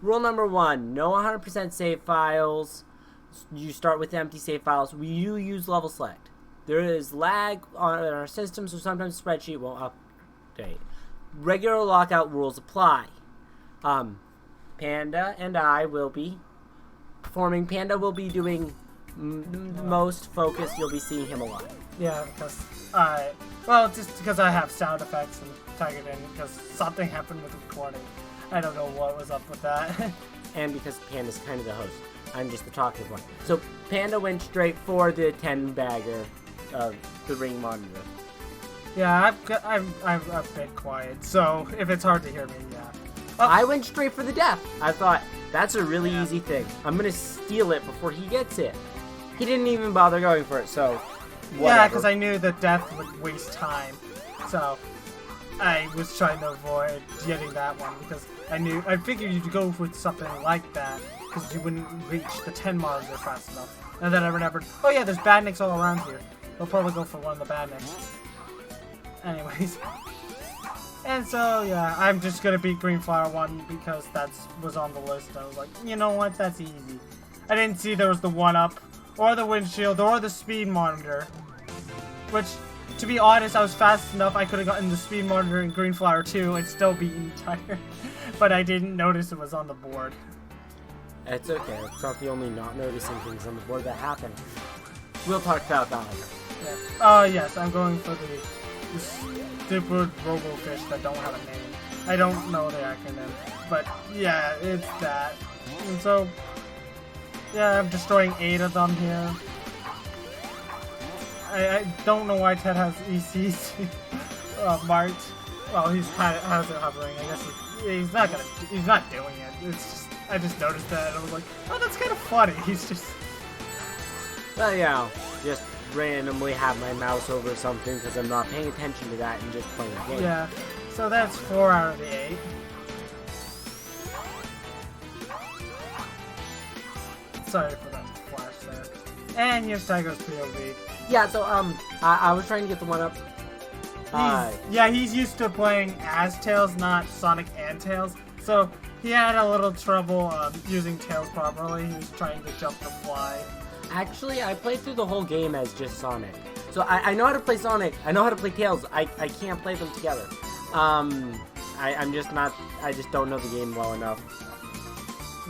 Rule number 1, no 100% save files. You start with empty save files. We use level select. There is lag on our system, so sometimes the spreadsheet won't update. Regular lockout rules apply. Panda and I will be performing. Panda will be doing most focus. You'll be seeing him a lot. Yeah, because just because I have sound effects and tag it in because something happened with the recording. I don't know what was up with that. And because Panda's kind of the host. I'm just the talkative one. So Panda went straight for the 10-bagger of the ring monitor. Yeah, I'm a bit quiet, so if it's hard to hear me, yeah. Oh. I went straight for the death. I thought, that's a really easy thing. I'm going to steal it before he gets it. He didn't even bother going for it, so whatever. Yeah, because I knew that death would waste time, so I was trying to avoid getting that one because I figured you'd go with something like that because you wouldn't reach the 10 monitor fast enough. And then I remembered, oh yeah, there's badniks all around here. I'll probably go for one of the badniks. Anyways. And so, yeah, I'm just gonna beat Green Flower 1 because that was on the list. I was like, you know what, that's easy. I didn't see there was the 1-up, or the windshield, or the speed monitor. Which, to be honest, I was fast enough I could have gotten the speed monitor in Green Flower 2 and still beaten Tiger. But I didn't notice it was on the board. It's okay. It's not the only not noticing things on the board that happen. We'll talk about that later. Yeah. Yes, I'm going for the stupid robo-fish that don't have a name. I don't know the acronym, but yeah, it's that. And so, yeah, I'm destroying 8 of them here. I don't know why Ted has ECs marked. Well, has it hovering. I guess he's not doing it. It's just, I just noticed that and I was like, oh, that's kind of funny. He's just... Well, yeah, just randomly have my mouse over something because I'm not paying attention to that and just playing the game. Yeah, so that's 4 out of the 8. Sorry for that flash there. And here's Tiger's POV. Yeah, so I was trying to get the 1-up. He's used to playing as Tails, not Sonic and Tails. So he had a little trouble using Tails properly. He was trying to jump to fly. Actually, I played through the whole game as just Sonic. So I know how to play Sonic. I know how to play Tails. I can't play them together. I'm just not... I just don't know the game well enough.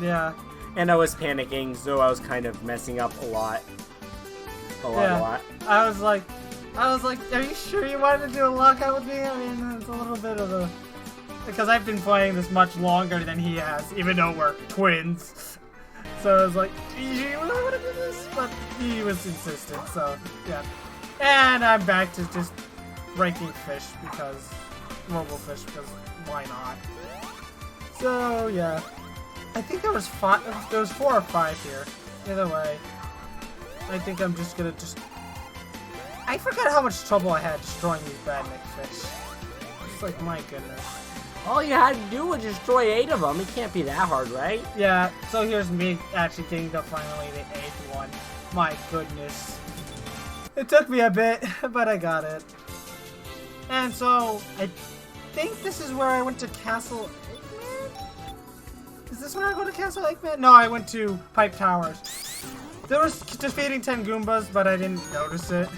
Yeah. And I was panicking, so I was kind of messing up a lot. A lot. I was like, are you sure you wanted to do a lockout with me? I mean, it's a little bit of a... Because I've been playing this much longer than he has, even though we're twins. So I was like, do you really want to do this? But he was insistent, so yeah. And I'm back to just breaking fish because... Robo-fish, because why not? So, yeah. I think there was 4 or 5 here. Either way. I think I'm just gonna I forgot how much trouble I had destroying these badnik fish. It's like, my goodness. All you had to do was destroy 8 of them. It can't be that hard, right? Yeah, so here's me actually getting to finally the 8th one. My goodness. It took me a bit, but I got it. And so, I think this is where I went to Castle Eggman? Is this where I go to Castle Eggman? No, I went to Pipe Towers. There was defeating 10 Goombas, but I didn't notice it.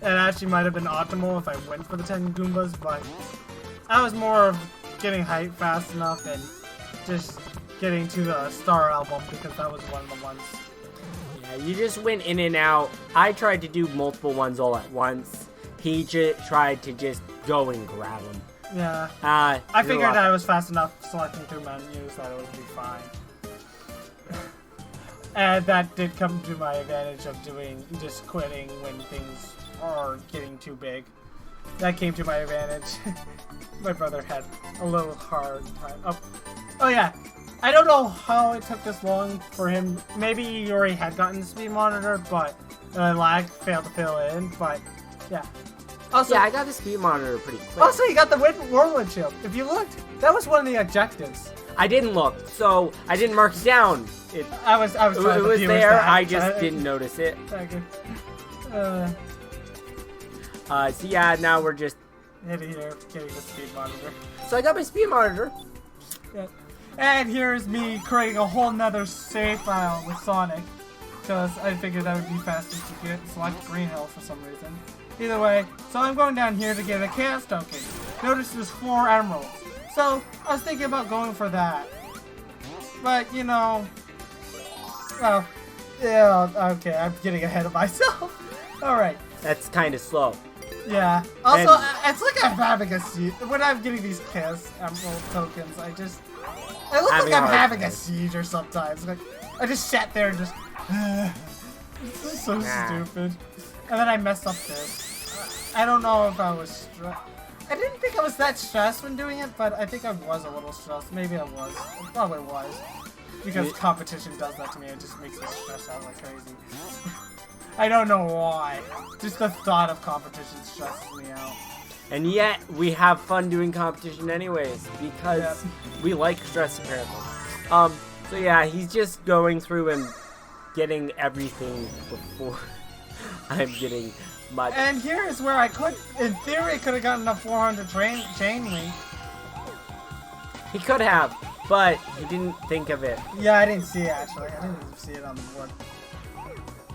It actually might have been optimal if I went for the 10 Goombas, but I was more of getting hyped fast enough and just getting to the Star Album because that was one of the ones. Yeah, you just went in and out. I tried to do multiple ones all at once. He tried to just go and grab them. Yeah. I figured I was fast enough selecting through menus that it would be fine. And that did come to my advantage of just quitting when things are getting too big. That came to my advantage. My brother had a little hard time. Oh yeah. I don't know how it took this long for him. Maybe he already had gotten the speed monitor, but lag failed to fill in. But yeah. Also, yeah, I got the speed monitor pretty quick. Also, you got the whirlwind shield. If you looked, that was one of the objectives. I didn't look, so I didn't mark it down. It was there. I just didn't notice it. So yeah, now we're just hitting here, getting the speed monitor. So I got my speed monitor. Yeah. And here's me creating a whole nother save file with Sonic. Because I figured that would be faster to get select Green Hill for some reason. Either way, so I'm going down here to get a Chaos Token. Notice there's 4 emeralds. So, I was thinking about going for that. But, you know... Oh, yeah, okay, I'm getting ahead of myself. Alright. That's kind of slow. Yeah. Also, it's like I'm having a siege. When I'm getting these Chaos Emerald tokens, I look like I'm having a siege or sometimes. Like, I just sat there and just... This is so stupid. And then I messed up this. I don't know if I was stressed. I didn't think I was that stressed when doing it, but I think I was a little stressed. Maybe I was. I probably was. Because competition does that to me. It just makes me stress out like crazy. I don't know why. Just the thought of competition stresses me out. And yet, we have fun doing competition anyways, because we like stress apparently. So yeah, he's just going through and getting everything before I'm getting much. And here is where I could, in theory, could have gotten a 400 chain link. He could have, but he didn't think of it. Yeah, I didn't see it actually. I didn't even see it on the board.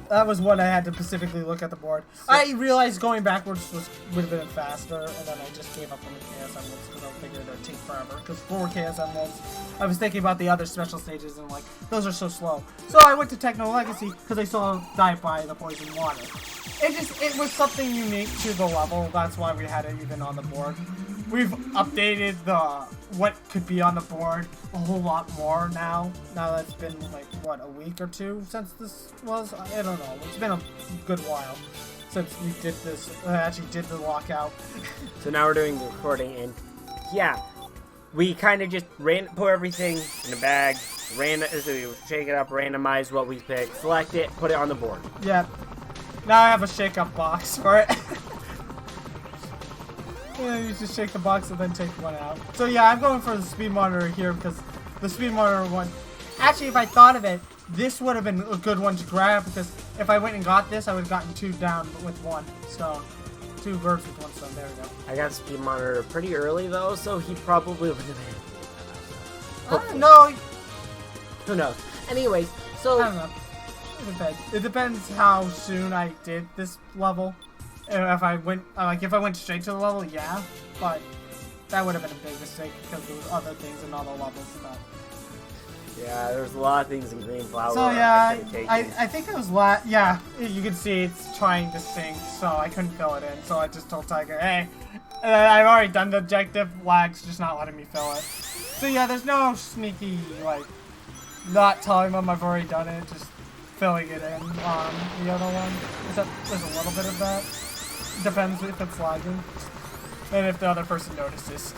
That was what I had to specifically look at the board. So, I realized going backwards would have been faster, and then I just gave up on the Chaos Emeralds because I figured it would take forever. Because 4 Chaos Emeralds, I was thinking about the other special stages and like, those are so slow. So I went to Techno Legacy because I saw Die by the Poison Water. It was something unique to the level, that's why we had it even on the board. We've updated what could be on the board a whole lot more now. Now that it's been like, what, a week or 2 since this was? I don't know. It's been a good while since we did this, actually did the lockout. So now we're doing the recording, and yeah, we kind of just put everything in a bag, so we shake it up, randomize what we pick, select it, put it on the board. Yeah. Now I have a shake-up box for it. Yeah, you just shake the box and then take one out. So yeah, I'm going for the speed monitor here because the speed monitor one... Actually, if I thought of it, this would have been a good one to grab because if I went and got this, I would have gotten 2 down with 1 stone. 2 birds with 1 stone. There we go. I got speed monitor pretty early though, so he probably would have been. No. Who knows? Anyways, so... I don't know. It depends. It depends how soon I did this level. If I went straight to the level, yeah, but that would have been a big mistake because there was other things in other levels. But yeah, there's a lot of things in Green Flower. So yeah, I think it was yeah, you can see it's trying to sink, so I couldn't fill it in. So I just told Tiger, hey, I've already done the objective. Lag's just not letting me fill it. So yeah, there's no sneaky like not telling them I've already done it, just filling it in on the other one. Except there's a little bit of that. Depends if it's lagging and if the other person notices.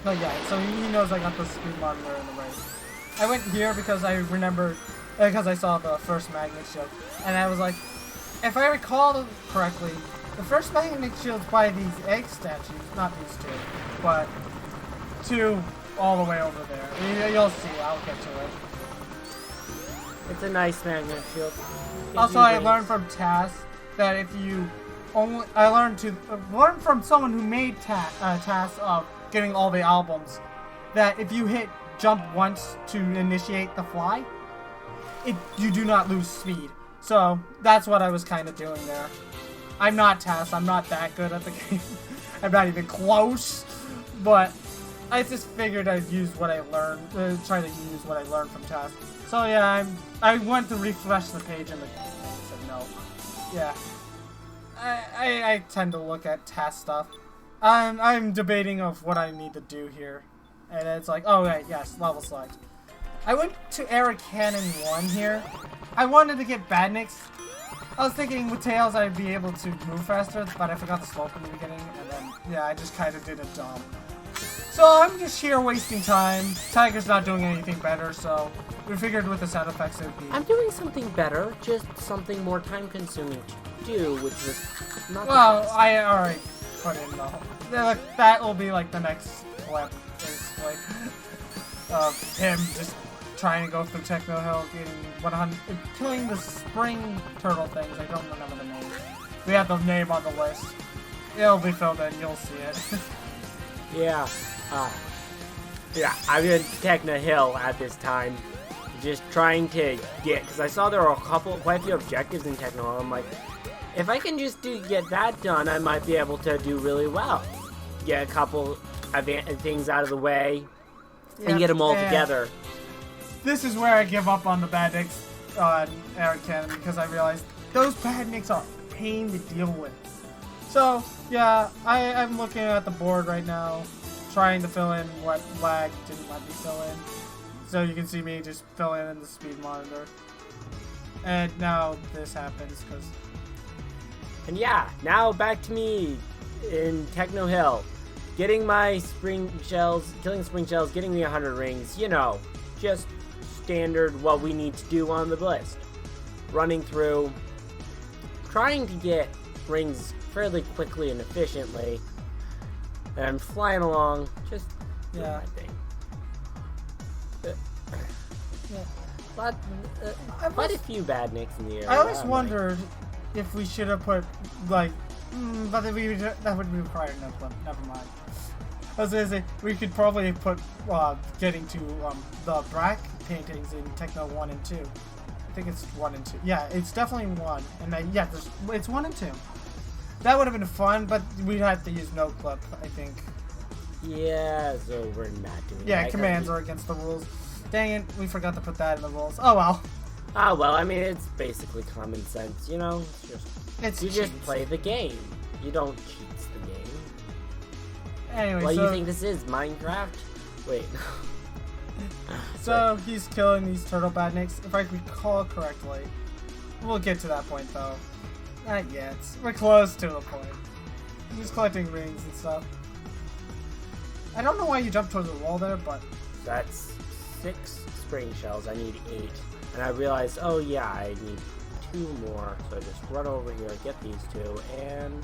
But yeah, so he knows I got the speed monitor in the race. I went here because I remembered, because I saw the first magnet shield, and I was like, if I recall correctly, the first magnet shield's by these egg statues, not these 2, but 2 all the way over there. You'll see, I'll get to it. It's a nice magnet shield. Also, I learned from Tass that if you only... I learned from someone who made Tass of getting all the albums, that if you hit jump once to initiate the fly, you do not lose speed. So, that's what I was kind of doing there. I'm not Tass, I'm not that good at the game. I'm not even close, but I just figured I'd use what I learned, try to use what I learned from Tass. So yeah, I went to refresh the page and it said no. Yeah. I tend to look at task stuff. I'm debating of what I need to do here. And it's like, oh right, yes, level select. I went to Eric Cannon 1 here. I wanted to get Badniks. I was thinking with Tails I'd be able to move faster, but I forgot the slope in the beginning, and then, yeah, I just kind of did a dump. So I'm just here wasting time. Tiger's not doing anything better, so we figured with the sound effects it would be... I'm doing something better, just something more time-consuming to do, which was not... Well, I already put in the whole... That will be like the next clip, basically, of him just trying to go through Techno Hill, getting 100... killing the spring turtle things. I don't remember the name. We have the name on the list. It'll be filled in, you'll see it. Yeah. Yeah, I'm in Techno Hill at this time. Just trying to get, because I saw there were quite a few objectives in Techno Hill. I'm like, if I can just get that done, I might be able to do really well. Get a couple things out of the way and get them all together. This is where I give up on the badniks on Eric Cannon because I realized those badniks are a pain to deal with. So, yeah, I'm looking at the board right now, trying to fill in what lag didn't let me fill in. So you can see me just fill in the speed monitor. And now this happens because... And yeah, now back to me in Techno Hill. Getting my spring shells, killing the spring shells, getting me 100 rings, you know, just standard what we need to do on the list. Running through, trying to get rings fairly quickly and efficiently. And I'm flying along, just doing my thing. Quite a few badniks in the area. I always wondered if we should have put, like, but that would require no clip. Never mind. I was gonna say, we could probably put, getting to, the Brack paintings in Techno 1 and 2. I think it's 1 and 2. Yeah, it's definitely 1. And then, yeah, it's 1 and 2. That would have been fun, but we'd have to use no clip, I think. Yeah, so we're not doing that. Yeah, commands are against the rules. Dang it, we forgot to put that in the rules. Oh well. Oh well, I mean, it's basically common sense, you know? You just play the game. You don't cheat the game. Anyway, what do you think this is, Minecraft? Wait. So, he's killing these turtle badniks, if I recall correctly. We'll get to that point, though. Not yet. We're close to a point. He's collecting rings and stuff. I don't know why you jumped towards the wall there, but... That's 6 spring shells. I need 8. And I realized, oh yeah, I need 2 more. So I just run over here, get these 2, and...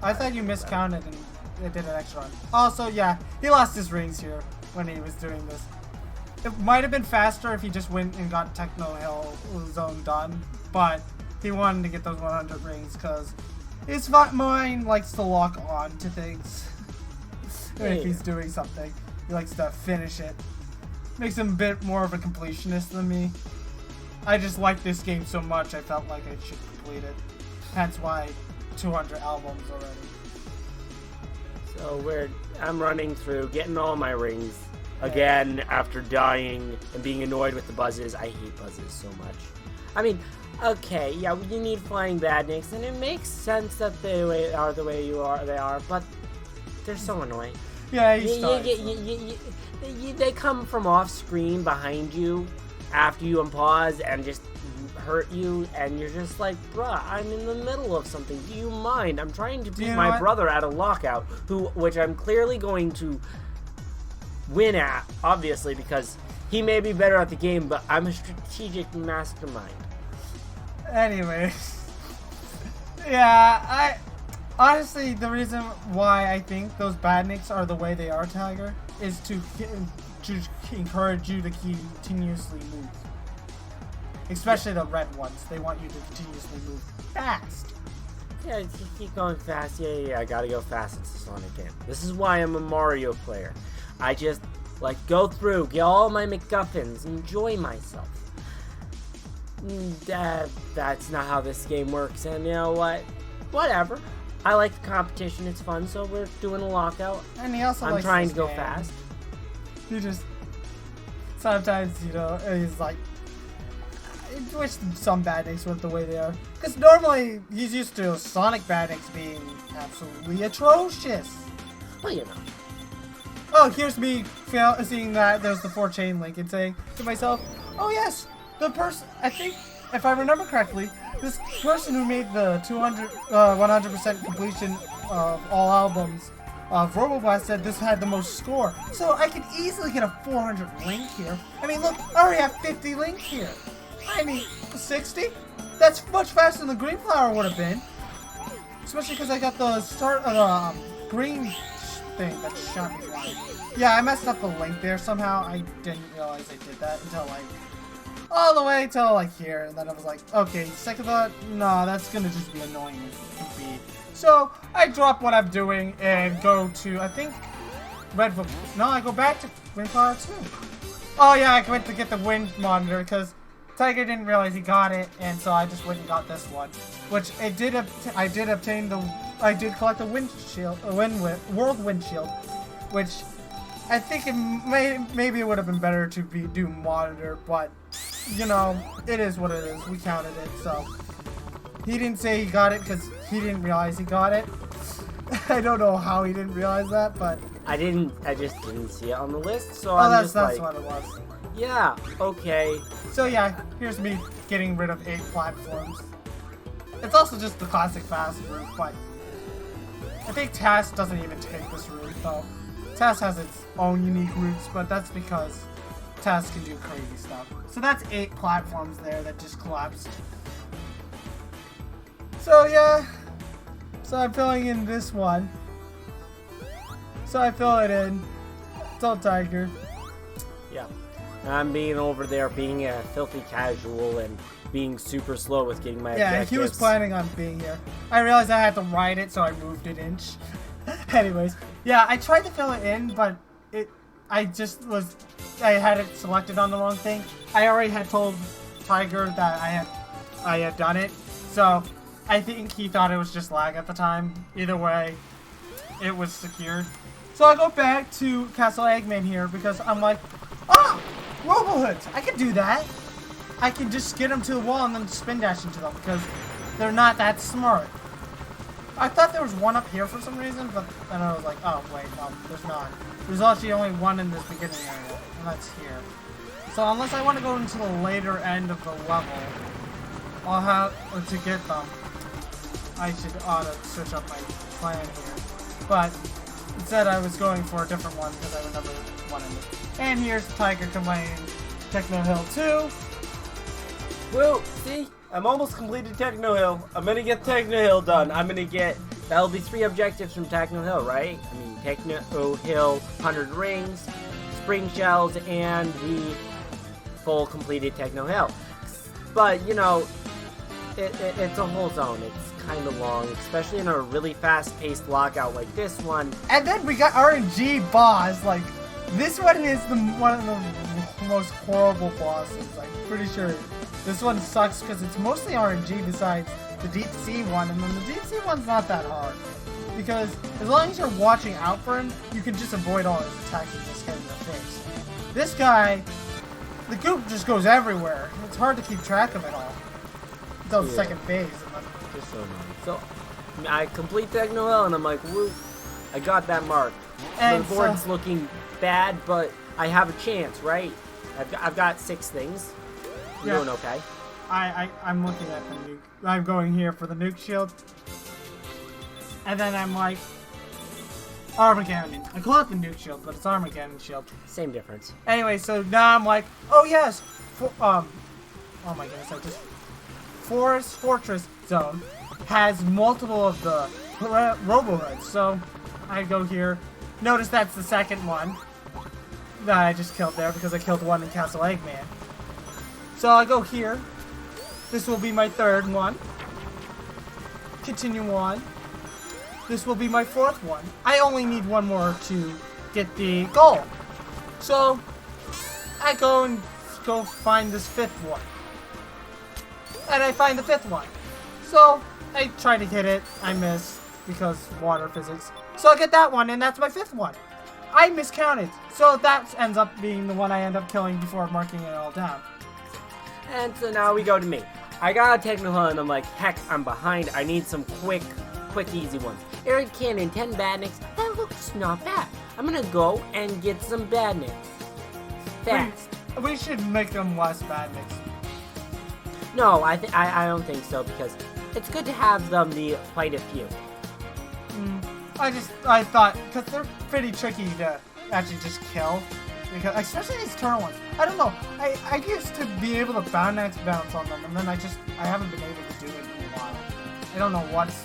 I thought you miscounted and it did an extra run. Also, yeah, he lost his rings here when he was doing this. It might have been faster if he just went and got Techno Hill Zone done, but he wanted to get those 100 rings because his mind likes to lock on to things. If he's doing something, he likes to finish it. Makes him a bit more of a completionist than me. I just like this game so much, I felt like I should complete it. Hence why 200 albums already. So I'm running through, getting all my rings again after dying and being annoyed with the buzzes. I hate buzzes so much. I mean, okay, yeah, you need flying badniks, and it makes sense that they are the way they are, but they're so annoying. Yeah, they come from off screen behind you after you unpause and just hurt you, and you're just like, bruh, I'm in the middle of something. Do you mind? I'm trying to beat my brother at a lockout, which I'm clearly going to win at, obviously, because he may be better at the game, but I'm a strategic mastermind. Anyway, yeah, honestly, the reason why I think those badniks are the way they are, Tiger, is to encourage you to continuously move. Especially the red ones. They want you to continuously move fast. Yeah, you keep going fast. Yeah, I gotta go fast. It's a Sonic game. This is why I'm a Mario player. I just, go through, get all my MacGuffins, enjoy myself. That's not how this game works, and you know what? Whatever. I like the competition, it's fun, so we're doing a lockout. And he also I'm trying to go fast. He just... Sometimes, he's like... I wish some badniks were the way they are. Because normally, he's used to Sonic badniks being absolutely atrocious. Well, you know. Oh, here's me seeing that there's the 4-chain link and saying to myself, oh yes, the person, I think, if I remember correctly, this person who made the 100% completion of all albums of Roboblast said this had the most score. So I could easily get a 400 link here. I mean, look, I already have 50 links here. I mean, 60? That's much faster than the Green Flower would have been. Especially because I got the start of the green thing that shot me flying. Yeah, I messed up the link there somehow. I didn't realize I did that until all the way till here, and then I was like, okay, second thought, no, that's gonna just be annoying to be. So I drop what I'm doing and go to, I think, No, I go back to Wind Power 2. Oh yeah, I went to get the wind monitor because Tiger didn't realize he got it, and so I just went and got this one. Which I did collect a wind shield, world wind shield, which I think maybe it would have been better to do monitor, but you know, it is what it is. We counted it, so he didn't say he got it because he didn't realize he got it. I don't know how he didn't realize that, but I just didn't see it on the list, so that's what it was. Yeah, okay. So yeah, here's me getting rid of 8 platforms. It's also just the classic fast route, but I think TAS doesn't even take this route, though. TAS has its own unique routes, but that's because TAS can do crazy stuff. So that's 8 platforms there that just collapsed. So yeah, so I'm filling in this one. So I fill it in. Tell Tiger. Yeah. I'm being over there, being a filthy casual and being super slow with getting my objectives. He was planning on being here. I realized I had to write it, so I moved it inch. Anyways, yeah, I tried to fill it in, but I had it selected on the wrong thing. I already had told Tiger that I had done it, so I think he thought it was just lag at the time. Either way, it was secured. So I go back to Castle Eggman here because I'm like, Robo-Hoods! I can do that! I can just get them to the wall and then spin dash into them because they're not that smart. I thought there was one up here for some reason, but then I was like, oh wait, no, there's not. There's actually only one in this beginning area, and that's here. So unless I want to go into the later end of the level, I'll have to get them. I ought to switch up my plan here. But instead I was going for a different one because I remember one in it. And here's Tiger complaining Techno Hill 2. Well, see? I'm almost completed Techno Hill. I'm gonna get Techno Hill done. That'll be 3 objectives from Techno Hill, right? I mean, Techno Hill, 100 rings, spring shells, and the full completed Techno Hill. But, you know, it's a whole zone. It's kind of long, especially in a really fast-paced lockout like this one. And then we got RNG boss. Like, this one is one of the most horrible bosses. I'm pretty sure this one sucks because it's mostly RNG besides the deep sea one, and then the deep sea one's not that hard because as long as you're watching out for him, you can just avoid all his attacks and just hit him in the face. This guy, the goop just goes everywhere. It's hard to keep track of it all until the second phase. Just so annoying. So I complete Techno Hill and I'm like, woo, I got that mark. And the board's looking bad, but I have a chance, right? I've got 6 things. I'm doing okay. I'm looking at the nuke. I'm going here for the nuke shield. And then I'm like, Armageddon. I call it the nuke shield, but it's Armageddon shield. Same difference. Anyway, so now I'm like, oh yes! Oh my goodness, Fortress Zone has multiple of the Robo-Hoods. So I go here. Notice that's the second one that I just killed there because I killed one in Castle Eggman. So I go here. This will be my 3rd one. Continue on. This will be my 4th one. I only need one more to get the goal. So I go find this 5th one. And I find the 5th one. So I try to hit it. I miss because water physics. So I get that one, and that's my 5th one. I miscounted. So that ends up being the one I end up killing before marking it all down. And so now we go to me. I got a Techno Hill and I'm like, heck, I'm behind. I need some quick, easy ones. Air Cannon, 10 badniks. That looks not bad. I'm gonna go and get some badniks. Fast. We should make them less badniks. No, I don't think so because it's good to have them be quite a few. I thought, because they're pretty tricky to actually just kill. Because, especially these turtle ones. I don't know. I used to be able to bounce on them, and then I haven't been able to do it in a while. I don't know what's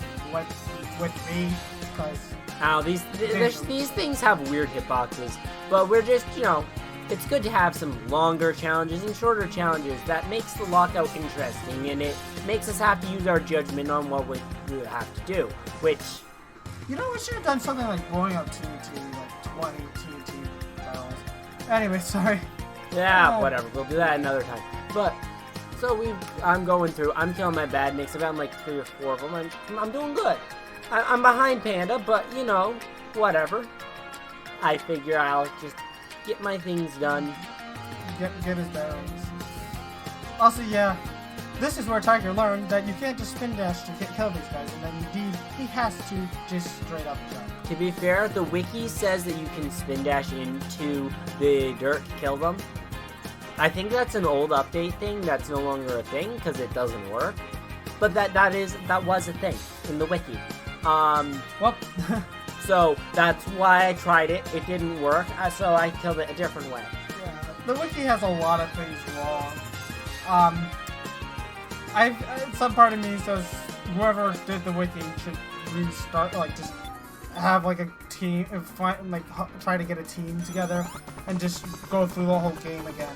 with me, because... Now, these things have weird hitboxes, but we're just, you know, it's good to have some longer challenges and shorter challenges. That makes the lockout interesting, and it makes us have to use our judgment on what we have to do, which You know, we should have done something like blowing up TNT, like 20 TNT barrels. Anyway, sorry. Yeah, whatever. We'll do that another time. But, so I'm going through. I'm killing my badniks. I've gotten like 3 or 4 of them. I'm doing good. I'm behind Panda, but, you know, whatever. I figure I'll just get my things done. Get his barrels. Also, yeah, this is where Tiger learned that you can't just spin dash to kill these guys, and that indeed he has to just straight up jump. To be fair, the wiki says that you can spin dash into the dirt to kill them. I think that's an old update thing that's no longer a thing because it doesn't work. But that was a thing in the wiki. Well, so that's why I tried it. It didn't work, so I killed it a different way. yeah, the wiki has a lot of things wrong. Some part of me says whoever did the wiki should restart, like just have like a team, try to get a team together and just go through the whole game again.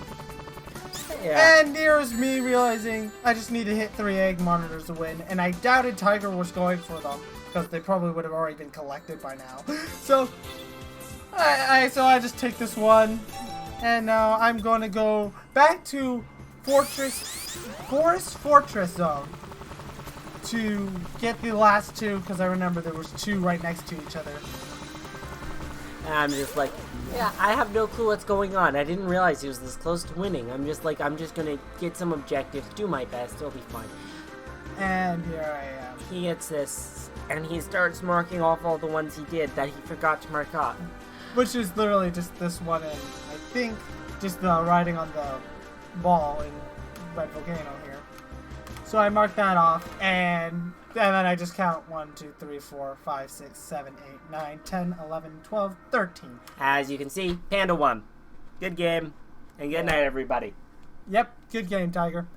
Yeah. And here's me realizing I just need to hit 3 egg monitors to win, and I doubted Tiger was going for them because they probably would have already been collected by now. So I just take this one, and now I'm going to go back to Fortress Zone to get the last 2 because I remember there was 2 right next to each other. And I'm just like, yeah, I have no clue what's going on. I didn't realize he was this close to winning. I'm just like, I'm just gonna get some objectives, do my best, it'll be fine. And here I am. He gets this, and he starts marking off all the ones he did that he forgot to mark off. Which is literally just this one, and I think just the riding on the ball in Red Volcano here. So I mark that off, and then I just count 1, 2, 3, 4, 5, 6, 7, 8, 9, 10, 11, 12, 13. As you can see, Panda won. Good game, and good night, everybody. Yep, good game, Tiger.